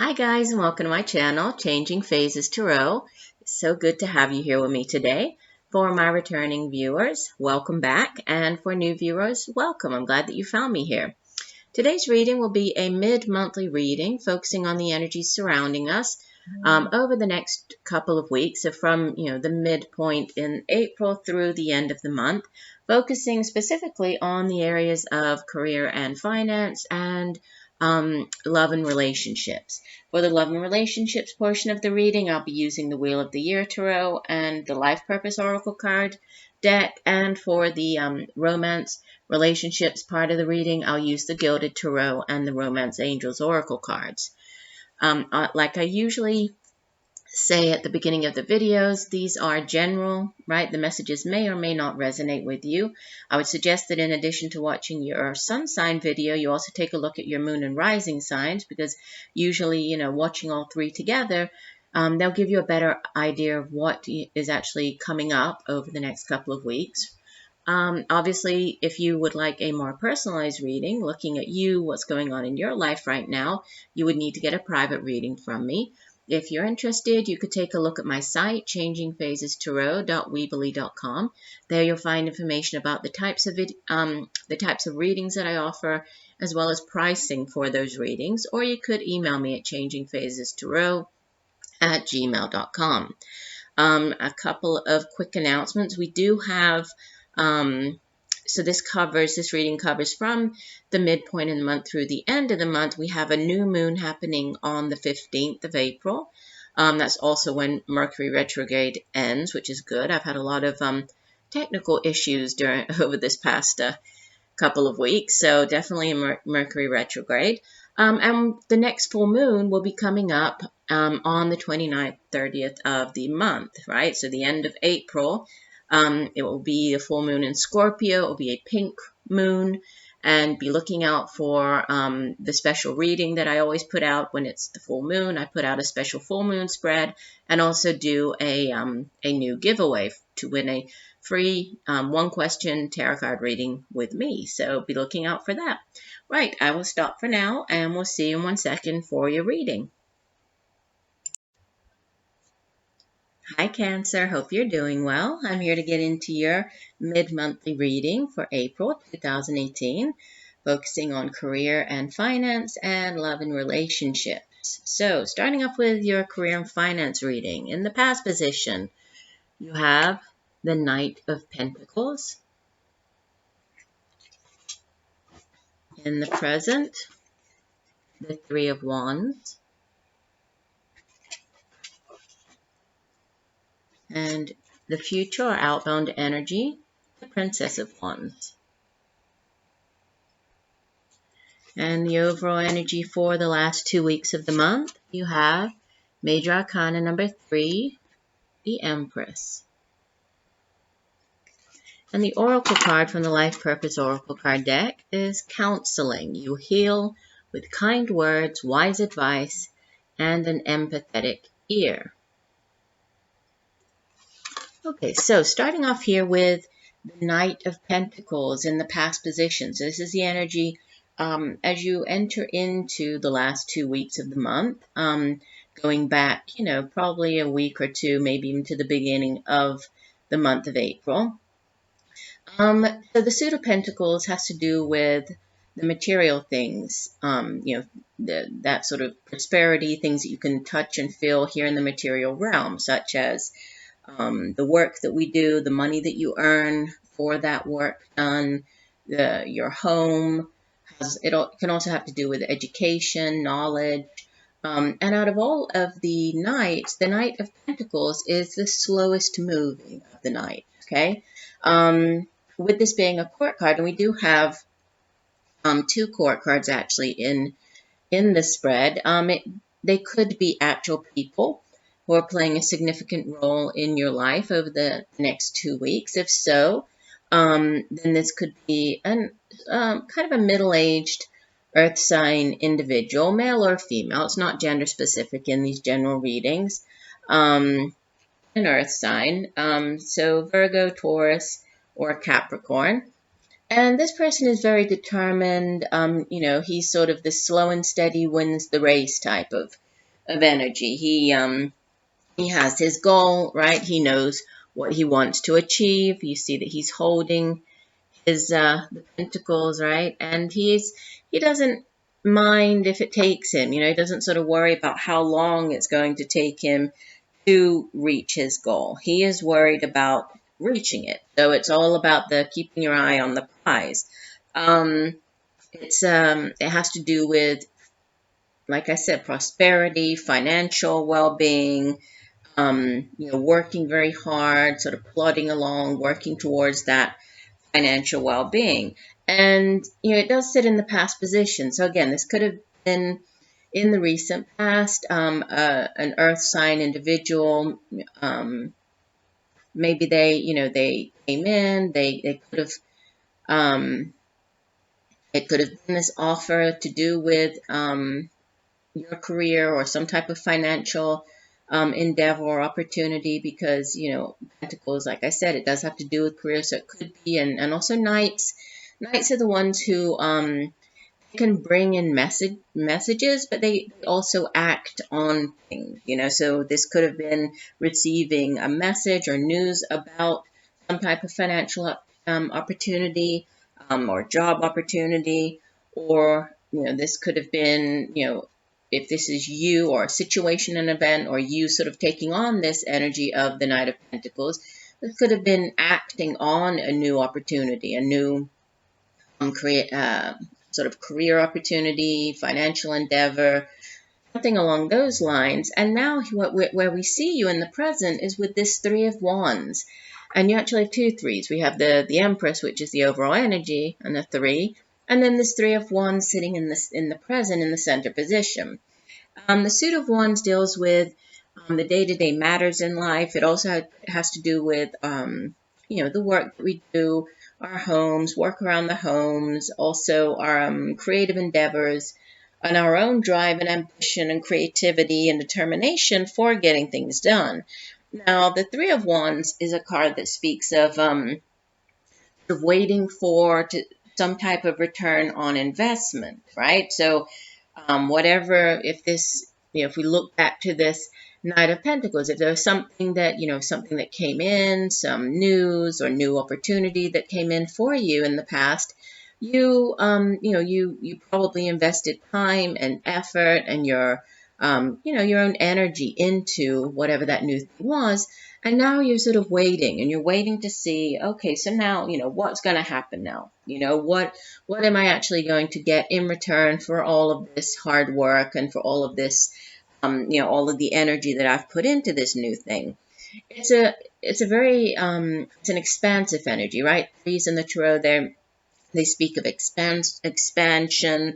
Hi guys, and welcome to my channel, Changing Phases Tarot. It's so good to have you here with me today. For my returning viewers, welcome back, and for new viewers, welcome. I'm glad that you found me here. Today's reading will be a mid-monthly reading focusing on the energies surrounding us over the next couple of weeks, so from the midpoint in April through the end of the month, focusing specifically on the areas of career and finance and love and relationships. For the love and relationships portion of the reading, I'll be using the Wheel of the Year Tarot and the Life Purpose Oracle card deck. And for the romance relationships part of the reading, I'll use the Gilded Tarot and the Romance Angels Oracle cards. Like I usually say at the beginning of the videos, these are general, right? The messages may or may not resonate with you. I would suggest that in addition to watching your sun sign video, you also take a look at your moon and rising signs, because usually, watching all three together, they'll give you a better idea of what is actually coming up over the next couple of weeks. Obviously, if you would like a more personalized reading, looking at you, what's going on in your life right now, you would need to get a private reading from me. If you're interested, you could take a look at my site, changingphasestarot.weebly.com. There you'll find information about the types of readings that I offer, as well as pricing for those readings. Or you could email me at changingphasestarot@gmail.com. A couple of quick announcements. We do have so this reading covers from the midpoint in the month through the end of the month. We have a new moon happening on the 15th of April. That's also when Mercury retrograde ends, which is good. I've had a lot of technical issues over this past couple of weeks, so definitely a Mercury retrograde. And the next full moon will be coming up on the 29th, 30th of the month, right? So the end of April. It will be a full moon in Scorpio. It will be a pink moon, and be looking out for the special reading that I always put out when it's the full moon. I put out a special full moon spread, and also do a new giveaway to win a free one-question tarot card reading with me. So be looking out for that. Right, I will stop for now, and we'll see you in 1 second for your reading. Hi Cancer, hope you're doing well. I'm here to get into your mid-monthly reading for April 2018, focusing on career and finance and love and relationships. So, starting off with your career and finance reading. In the past position, you have the Knight of Pentacles. In the present, the Three of Wands. And the future or outbound energy, the Princess of Wands. And the overall energy for the last 2 weeks of the month, you have Major Arcana number 3, the Empress. And the Oracle card from the Life Purpose Oracle card deck is Counseling. You heal with kind words, wise advice, and an empathetic ear. Okay, so starting off here with the Knight of Pentacles in the past position. So this is the energy as you enter into the last 2 weeks of the month, going back, probably a week or two, maybe even to the beginning of the month of April. So the Suit of Pentacles has to do with the material things, that sort of prosperity, things that you can touch and feel here in the material realm, such as the work that we do, the money that you earn for that work done, your home. It can also have to do with education, knowledge. And out of all of the Knights, the Knight of Pentacles is the slowest moving of the Knight, okay? With this being a court card, and we do have 2 court cards actually in the spread, they could be actual people who are playing a significant role in your life over the next 2 weeks. If so, then this could be kind of a middle-aged earth sign individual, male or female. It's not gender specific in these general readings. An earth sign, so Virgo, Taurus, or Capricorn. And this person is very determined. He's sort of the slow and steady wins the race type of of energy. He has his goal, right? He knows what he wants to achieve. You see that he's holding his the pentacles, right? And he doesn't mind if it takes him. You know, he doesn't sort of worry about how long it's going to take him to reach his goal. He is worried about reaching it. So it's all about the keeping your eye on the prize. It has to do with, like I said, prosperity, financial well-being, working very hard, sort of plodding along, working towards that financial well-being. And, it does sit in the past position. So again, this could have been in the recent past, an earth sign individual, maybe they came in, they could have, it could have been this offer to do with, your career or some type of financial endeavor or opportunity, because pentacles, like I said, it does have to do with career, so it could be. And also knights are the ones who can bring in messages, but they also act on things, so this could have been receiving a message or news about some type of financial opportunity, or job opportunity, or this could have been, if this is you, or a situation, an event, or you sort of taking on this energy of the Knight of Pentacles, this could have been acting on a new opportunity, a new sort of career opportunity, financial endeavor, something along those lines. And now where we see you in the present is with this Three of Wands. And you actually have two threes. We have the Empress, which is the overall energy, and the three. And then this Three of Wands sitting in the present in the center position. The Suit of Wands deals with the day-to-day matters in life. It also has to do with the work that we do, our homes, work around the homes, also our creative endeavors, and our own drive and ambition and creativity and determination for getting things done. Now, the Three of Wands is a card that speaks of waiting for some type of return on investment, right? So whatever, if we look back to this Knight of Pentacles, if there was something that came in, some news or new opportunity that came in for you in the past, you probably invested time and effort and your own energy into whatever that new thing was. And now you're sort of waiting, and you're waiting to see, okay, so now, what's going to happen now? What am I actually going to get in return for all of this hard work and for all of this, all of the energy that I've put into this new thing? It's a very, it's an expansive energy, right? Threes in the tarot, they speak of expansion.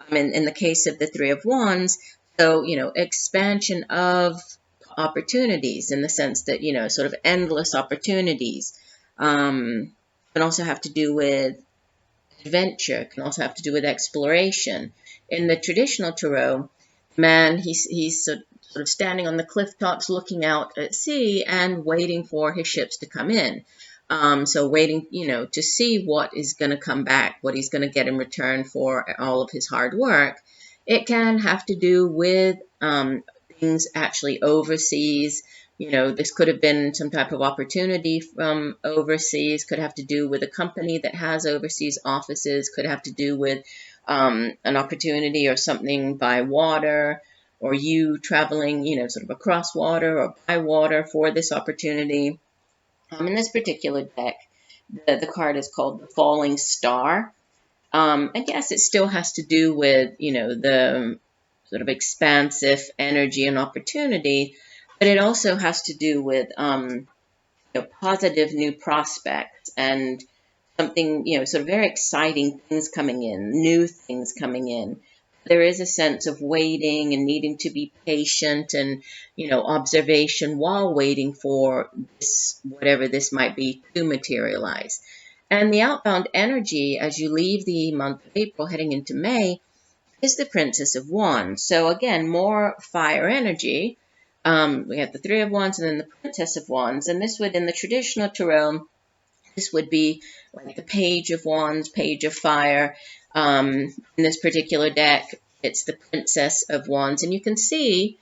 In the case of the Three of Wands, so, expansion of opportunities, in the sense that, sort of endless opportunities. Can also have to do with adventure, can also have to do with exploration. In the traditional tarot, man, he's sort of standing on the cliff tops looking out at sea and waiting for his ships to come in. So waiting, to see what is going to come back, what he's going to get in return for all of his hard work. It can have to do with things actually overseas. This could have been some type of opportunity from overseas, could have to do with a company that has overseas offices, could have to do with an opportunity or something by water, or you traveling, sort of across water or by water for this opportunity. In this particular deck, the card is called the Falling Star. And yes, it still has to do with, the sort of expansive energy and opportunity, but it also has to do with, positive new prospects and something, sort of very exciting things coming in, new things coming in. There is a sense of waiting and needing to be patient and, observation while waiting for this, whatever this might be, to materialize. And the outbound energy as you leave the month of April heading into May is the Princess of Wands. So again, more fire energy. We have the Three of Wands and then the Princess of Wands. And this would, in the traditional tarot, this would be like the Page of Wands, Page of Fire. In this particular deck, it's the Princess of Wands. And you can see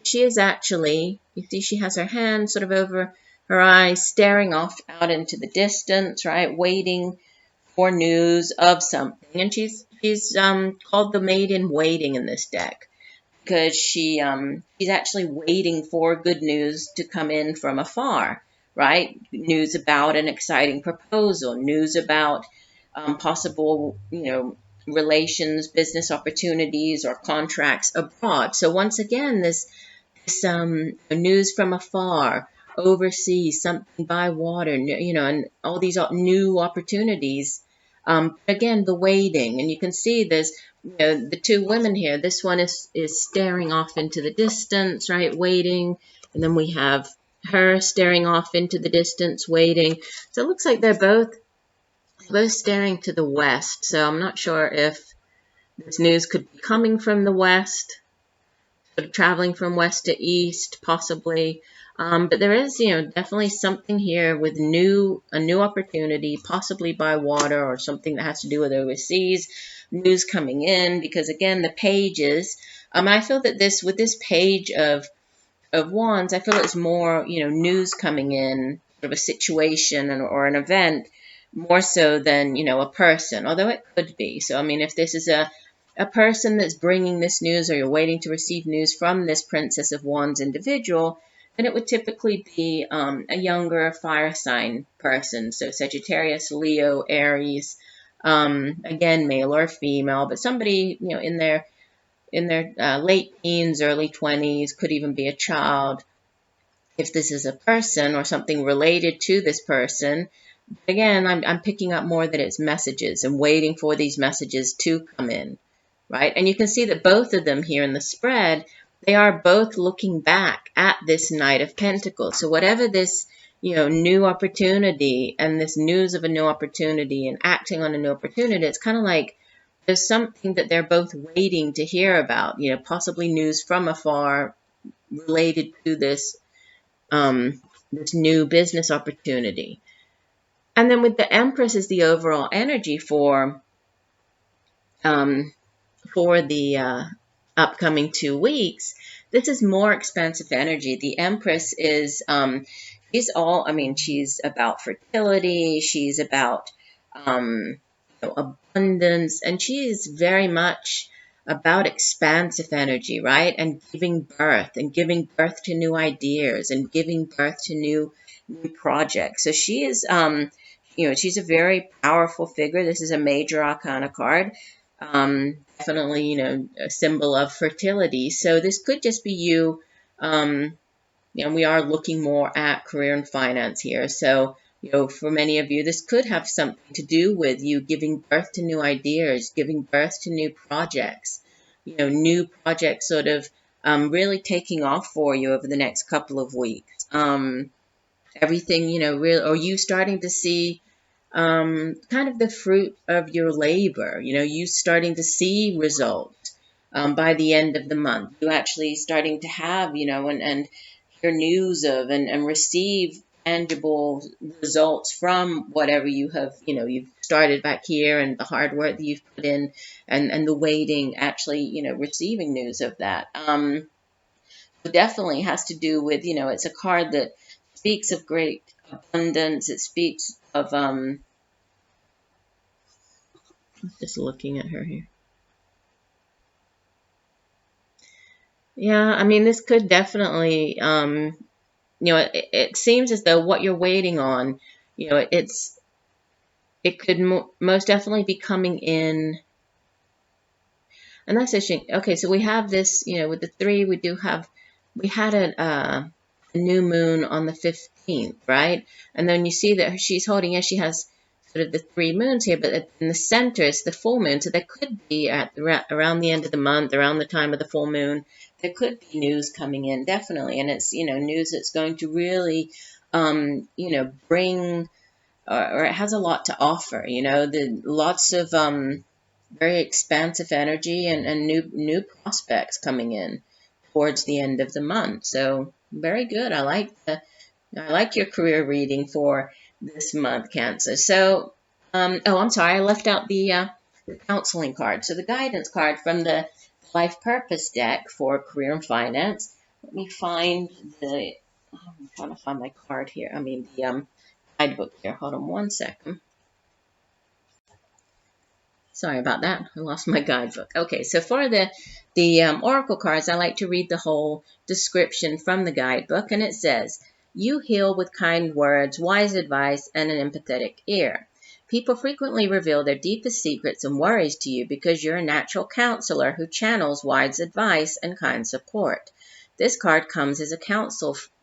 she is actually, you see she has her hand sort of over her eyes, staring off out into the distance, right, waiting for news of something. And she's called the maid in waiting in this deck, because she's actually waiting for good news to come in from afar, right? News about an exciting proposal, news about possible, relations, business opportunities, or contracts abroad. So once again, this news from afar, overseas, something by water, and all these new opportunities. Again, the waiting, and you can see there's the two women here. This one is staring off into the distance, right, waiting, and then we have her staring off into the distance, waiting. So it looks like they're both staring to the west. So I'm not sure if this news could be coming from the west, sort of traveling from west to east, possibly. But there is, definitely something here with a new opportunity, possibly by water or something that has to do with overseas news coming in. Because again, the pages, I feel that with this page of wands, I feel it's more, news coming in, sort of a situation or an event, more so than, a person, although it could be. So, I mean, if this is a person that's bringing this news, or you're waiting to receive news from this Princess of Wands individual, then it would typically be a younger fire sign person. So Sagittarius, Leo, Aries, again, male or female, but somebody, in their late teens, early 20s, could even be a child. If this is a person or something related to this person, again, I'm picking up more that it's messages and waiting for these messages to come in, right? And you can see that both of them here in the spread, they are both looking back at this Knight of Pentacles. So whatever this, new opportunity and this news of a new opportunity and acting on a new opportunity, it's kind of like there's something that they're both waiting to hear about, possibly news from afar related to this this new business opportunity. And then with the Empress is the overall energy for the upcoming 2 weeks. This is more expansive energy. The Empress is she's about fertility, she's about abundance, and she is very much about expansive energy, right? And giving birth to new ideas and giving birth to new projects. So she is, she's a very powerful figure. This is a major arcana card. Definitely, a symbol of fertility. So this could just be you. We are looking more at career and finance here. So, for many of you, this could have something to do with you giving birth to new ideas, giving birth to new projects, new projects sort of really taking off for you over the next couple of weeks. Everything, or you starting to see kind of the fruit of your labor, you starting to see results by the end of the month. You actually starting to have, and hear news of and receive tangible results from whatever you have, you've started back here, and the hard work that you've put in, and the waiting, actually, receiving news of that. It definitely has to do with, it's a card that speaks of great abundance. It speaks of, just looking at her here. Yeah, this could definitely, it seems as though what you're waiting on, it could most definitely be coming in. And that's interesting. Okay, so we have this, with the 3, we had a new moon on the 15th, right? And then you see that she's holding, she has sort of the 3 moons here, but in the center is the full moon. So there could be around the end of the month, around the time of the full moon, there could be news coming in, definitely. And it's, news that's going to really, bring, or it has a lot to offer, lots of very expansive energy and new prospects coming in towards the end of the month. So very good. I like your career reading for this month, Cancer. So, I'm sorry, I left out the counseling card. So the guidance card from the Life Purpose deck for career and finance. Let me find the, I'm trying to find my card here. I mean, the guidebook here. Hold on one second. Sorry about that. I lost my guidebook. Okay, so for the oracle cards, I like to read the whole description from the guidebook, and it says, "You heal with kind words, wise advice, and an empathetic ear. People frequently reveal their deepest secrets and worries to you because you're a natural counselor who channels wise advice and kind support. This card comes as a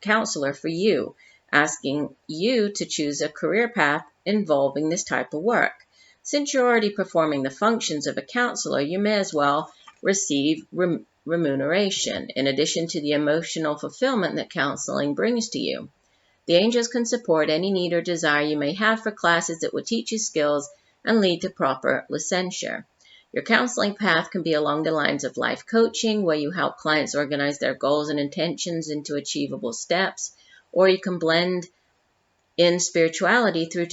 counselor for you, asking you to choose a career path involving this type of work. Since you're already performing the functions of a counselor, you may as well receive remuneration, in addition to the emotional fulfillment that counseling brings to you. The angels can support any need or desire you may have for classes that will teach you skills and lead to proper licensure. Your counseling path can be along the lines of life coaching, where you help clients organize their goals and intentions into achievable steps, or you can blend in spirituality through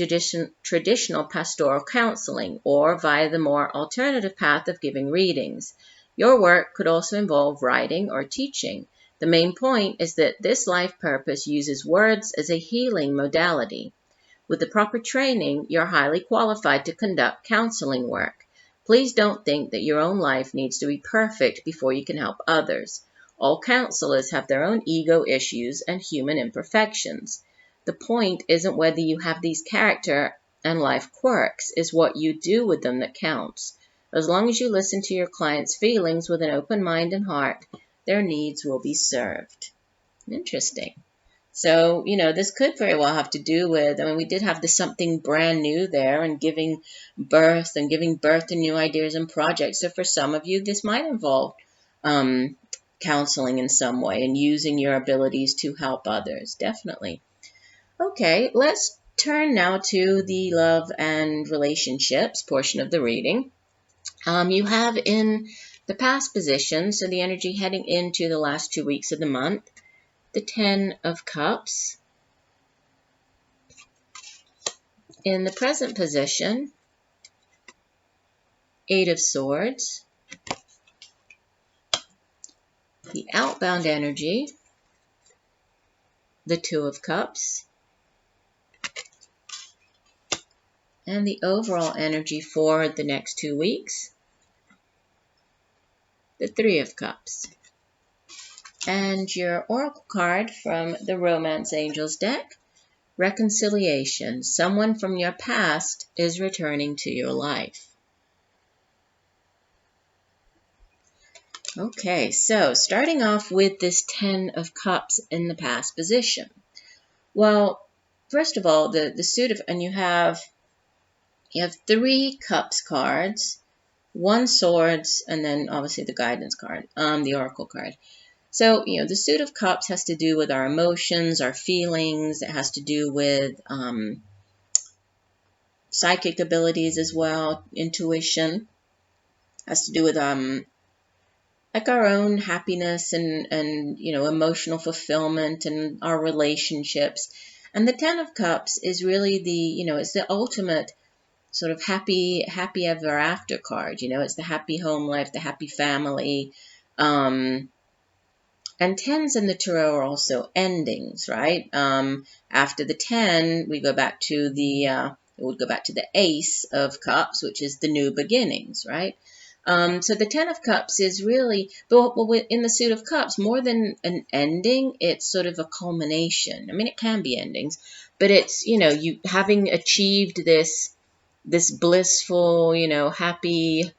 traditional pastoral counseling, or via the more alternative path of giving readings. Your work could also involve writing or teaching. The main point is that this life purpose uses words as a healing modality. With the proper training, you're highly qualified to conduct counseling work. Please don't think that your own life needs to be perfect before you can help others. All counselors have their own ego issues and human imperfections. The point isn't whether you have these character and life quirks, it's what you do with them that counts. As long as you listen to your clients' feelings with an open mind and heart, their needs will be served." Interesting. So, this could very well have to do with, I mean, we did have this something brand new there, and giving birth to new ideas and projects. So for some of you, this might involve counseling in some way and using your abilities to help others. Definitely. Okay, let's turn now to the love and relationships portion of the reading. You have in the past position, so the energy heading into the last 2 weeks of the month, the 10 of Cups. In the present position, 8 of Swords. The outbound energy, the 2 of Cups. And the overall energy for the next 2 weeks, the 3 of Cups. And your oracle card from the Romance Angels deck, Reconciliation. Someone from your past is returning to your life. Okay, so starting off with this 10 of Cups in the past position. Well, first of all, the suit of, and you have 3 Cups cards, 1 Swords, and then obviously the guidance card, the oracle card. So, the suit of Cups has to do with our emotions, our feelings. It has to do with psychic abilities as well, intuition. It has to do with like our own happiness and emotional fulfillment and our relationships. And the 10 of Cups is really it's the ultimate sort of happy ever after card. It's the happy home life, the happy family. And 10s in the tarot are also endings, right? After the 10, we go back to the Ace of Cups, which is the new beginnings, right? So the 10 of Cups is really, in the suit of Cups, more than an ending, it's sort of a culmination. I mean, it can be endings, but it's, you having achieved this blissful, happy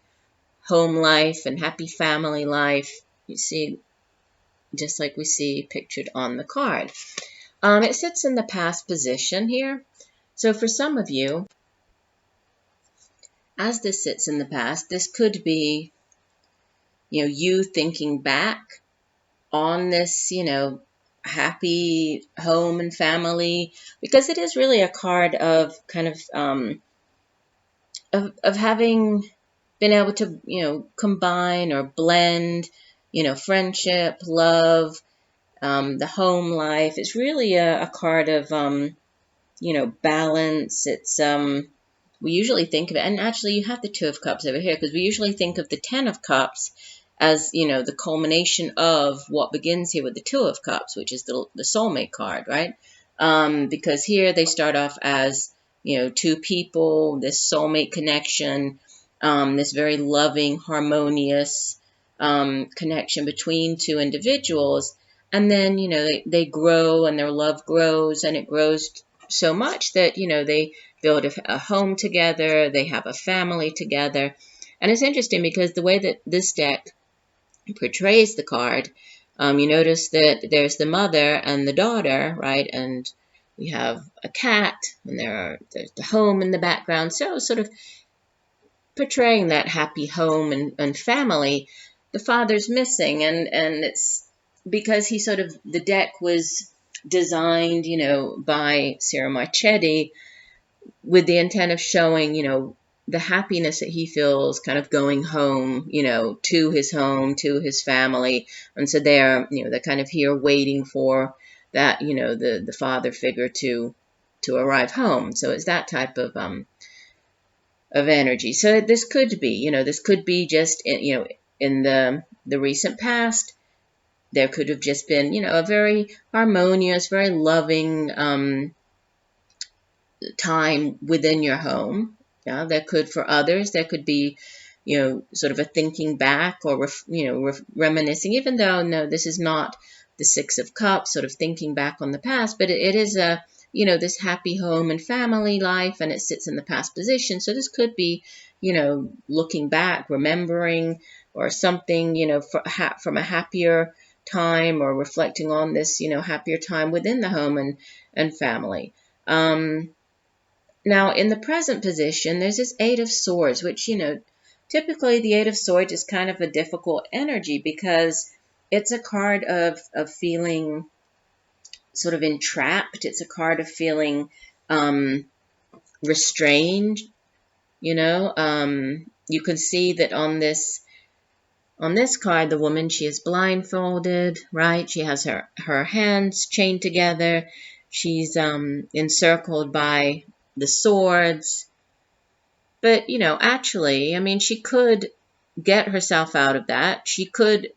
home life and happy family life. You see, just like we see pictured on the card. It sits in the past position here. So for some of you, as this sits in the past, this could be, you thinking back on this, happy home and family, because it is really a card of kind of having been able to, combine or blend, friendship, love, the home life. It's really a card of, balance. It's, we usually think of it, and actually you have the 2 of Cups over here, because we usually think of the 10 of Cups as, the culmination of what begins here with the Two of Cups, which is the soulmate card, right? Because here they start off as, two people, this soulmate connection, this very loving, harmonious connection between two individuals. And then, they grow and their love grows, and it grows so much that, they build a home together, they have a family together. And it's interesting because the way that this deck portrays the card, you notice that there's the mother and the daughter, right? And we have a cat, and there's the home in the background. So sort of portraying that happy home and family. The father's missing, and it's because the deck was designed, by Ciro Marchetti with the intent of showing, the happiness that he feels kind of going home, to his family. And so they're kind of here waiting for that, the father figure to arrive home. So it's that type of energy. So this could be just, in the recent past, there could have just been, a very harmonious, very loving time within your home. Yeah, for others, there could be, sort of a thinking back or, reminiscing, even though, no, this is not the Six of Cups, sort of thinking back on the past, but it is this happy home and family life, and it sits in the past position. So this could be, looking back, remembering, or something, from a happier time, or reflecting on this, happier time within the home and family. Now, in the present position, there's this Eight of Swords, which, typically the Eight of Swords is kind of a difficult energy because it's a card of feeling sort of entrapped. It's a card of feeling restrained. You can see that on this card, the woman, she is blindfolded, right? She has her hands chained together. She's encircled by the swords. But, actually, I mean, she could get herself out of that. She could,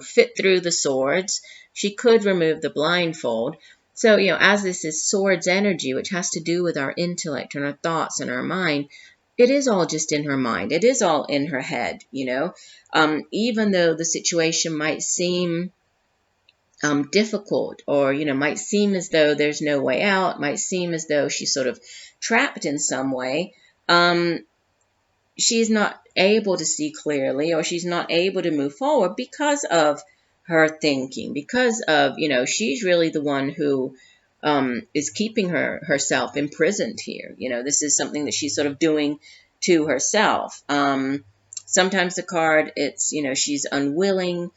fit through the swords. She could remove the blindfold. So, as this is swords energy, which has to do with our intellect and our thoughts and our mind, it is all just in her mind. It is all in her head, even though the situation might seem difficult, or, might seem as though there's no way out, might seem as though she's sort of trapped in some way. She's not able to see clearly, or she's not able to move forward because of her thinking, because of, she's really the one who is keeping herself imprisoned here. This is something that she's sort of doing to herself. Sometimes the card, it's, she's unwilling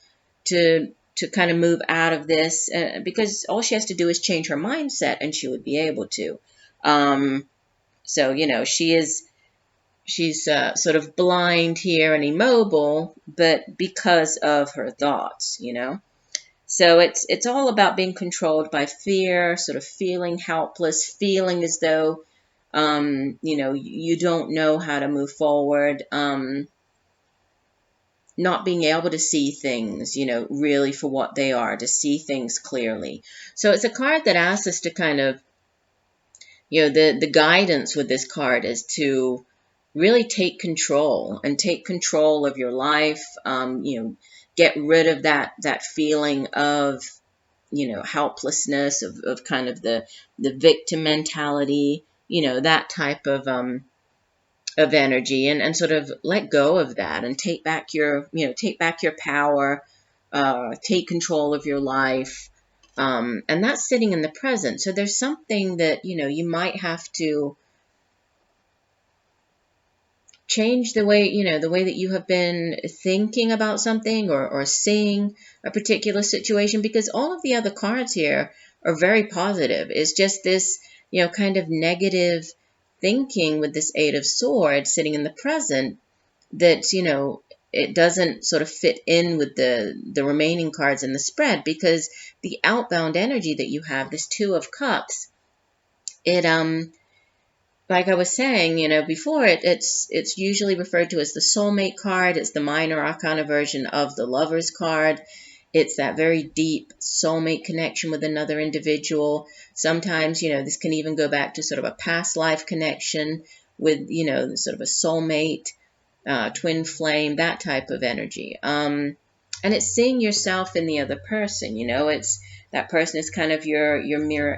to kind of move out of this, because all she has to do is change her mindset and she would be able to. So, she's sort of blind here and immobile, but because of her thoughts, So it's all about being controlled by fear, sort of feeling helpless, feeling as though, you don't know how to move forward, not being able to see things, really for what they are, to see things clearly. So it's a card that asks us to kind of, the guidance with this card is to really take control of your life, get rid of that feeling of, helplessness, of kind of the victim mentality, that type of energy, and sort of let go of that and take back your power, take control of your life. And that's sitting in the present. So there's something that, you might have to change the way that you have been thinking about something, or seeing a particular situation, because all of the other cards here are very positive. It's just this, kind of negative thinking with this Eight of Swords sitting in the present that, it doesn't sort of fit in with the remaining cards in the spread, because the outbound energy that you have, this Two of Cups, it like I was saying, before, it's usually referred to as the soulmate card. It's the minor arcana version of the lover's card. It's that very deep soulmate connection with another individual. Sometimes, this can even go back to sort of a past life connection with, sort of a soulmate, twin flame, that type of energy. And it's seeing yourself in the other person, it's that person is kind of your mirror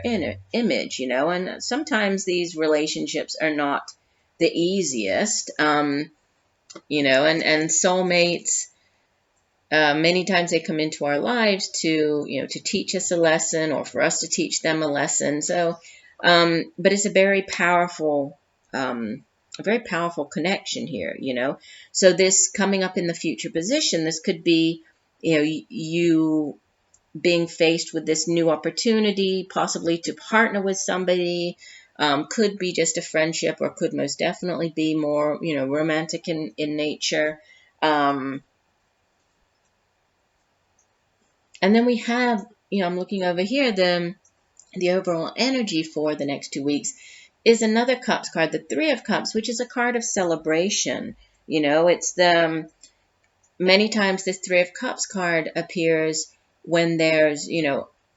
image, and sometimes these relationships are not the easiest, and soulmates, many times they come into our lives to teach us a lesson or for us to teach them a lesson. So, but it's a very powerful connection here, So this coming up in the future position, this could be, you being faced with this new opportunity, possibly to partner with somebody, could be just a friendship, or could most definitely be more, romantic in nature. And then we have, I'm looking over here, the overall energy for the next 2 weeks is another Cups card, the Three of Cups, which is a card of celebration. It's many times this Three of Cups card appears when there's,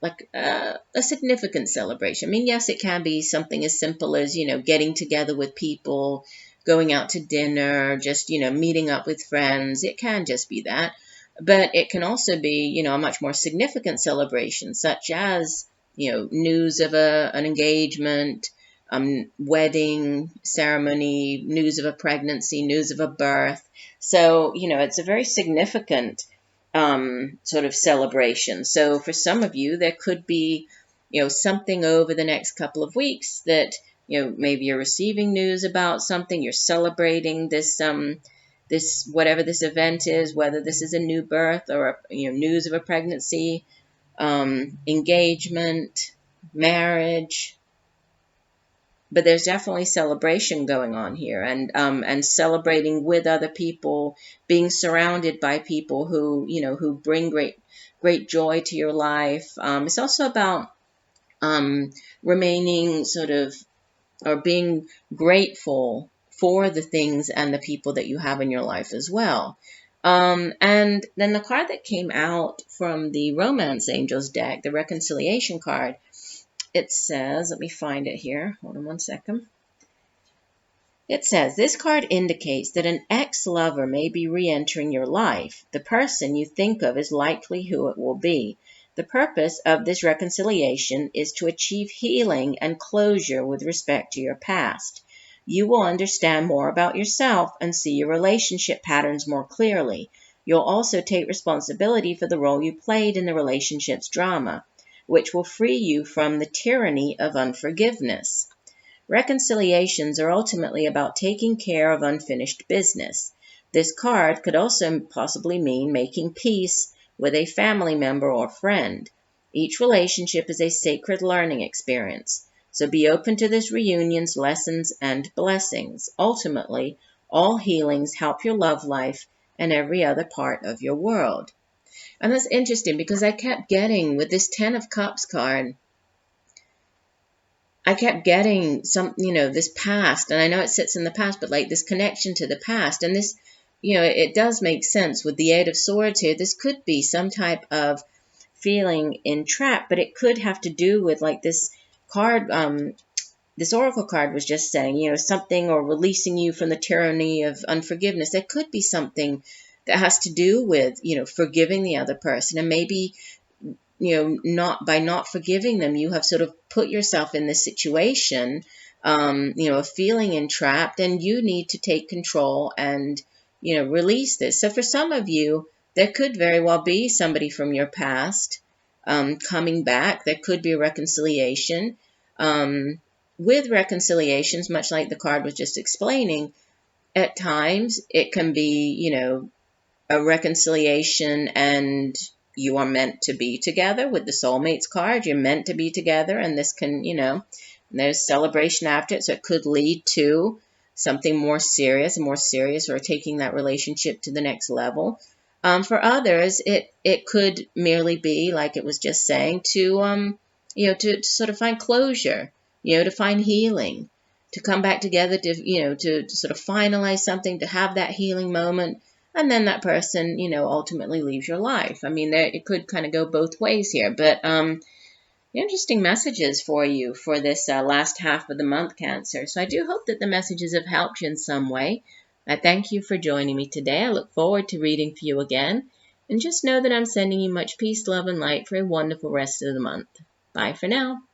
like a significant celebration. I mean, yes, it can be something as simple as, getting together with people, going out to dinner, just, meeting up with friends. It can just be that. But it can also be, a much more significant celebration, such as, news of an engagement, wedding ceremony, news of a pregnancy, news of a birth. So, it's a very significant sort of celebration. So for some of you, there could be, something over the next couple of weeks that, maybe you're receiving news about something, you're celebrating this, whatever this event is, whether this is a new birth or, news of a pregnancy, engagement, marriage. But there's definitely celebration going on here, and celebrating with other people, being surrounded by people who bring great joy to your life. It's also about remaining sort of, or being grateful for the things and the people that you have in your life as well. And then the card that came out from the Romance Angels deck, the Reconciliation card, it says, let me find it here. Hold on one second. It says, this card indicates that an ex-lover may be re-entering your life. The person you think of is likely who it will be. The purpose of this reconciliation is to achieve healing and closure with respect to your past. You will understand more about yourself and see your relationship patterns more clearly. You'll also take responsibility for the role you played in the relationship's drama, which will free you from the tyranny of unforgiveness. Reconciliations are ultimately about taking care of unfinished business. This card could also possibly mean making peace with a family member or friend. Each relationship is a sacred learning experience, so be open to this reunion's lessons and blessings. Ultimately, all healings help your love life and every other part of your world. And that's interesting because I kept getting, with this Ten of Cups card, I kept getting this past, and I know it sits in the past, but like this connection to the past. And this, it does make sense with the Eight of Swords here. This could be some type of feeling entrapped, but it could have to do with like this card, this Oracle card was just saying, something, or releasing you from the tyranny of unforgiveness. There could be something that has to do with, forgiving the other person, and maybe, not forgiving them, you have sort of put yourself in this situation, of feeling entrapped, and you need to take control and, release this. So for some of you, there could very well be somebody from your past coming back. There could be a reconciliation. With reconciliations, much like the card was just explaining, at times it can be, a reconciliation and you are meant to be together. With the soulmates card, you're meant to be together, and this can, there's celebration after it, so it could lead to something more serious, or taking that relationship to the next level. For others, it could merely be, like it was just saying, to sort of find closure, to find healing, to come back together, to sort of finalize something, to have that healing moment, and then that person, ultimately leaves your life. I mean, it could kind of go both ways here, but interesting messages for you for this last half of the month, Cancer. So I do hope that the messages have helped you in some way. I thank you for joining me today. I look forward to reading for you again. And just know that I'm sending you much peace, love, and light for a wonderful rest of the month. Bye for now.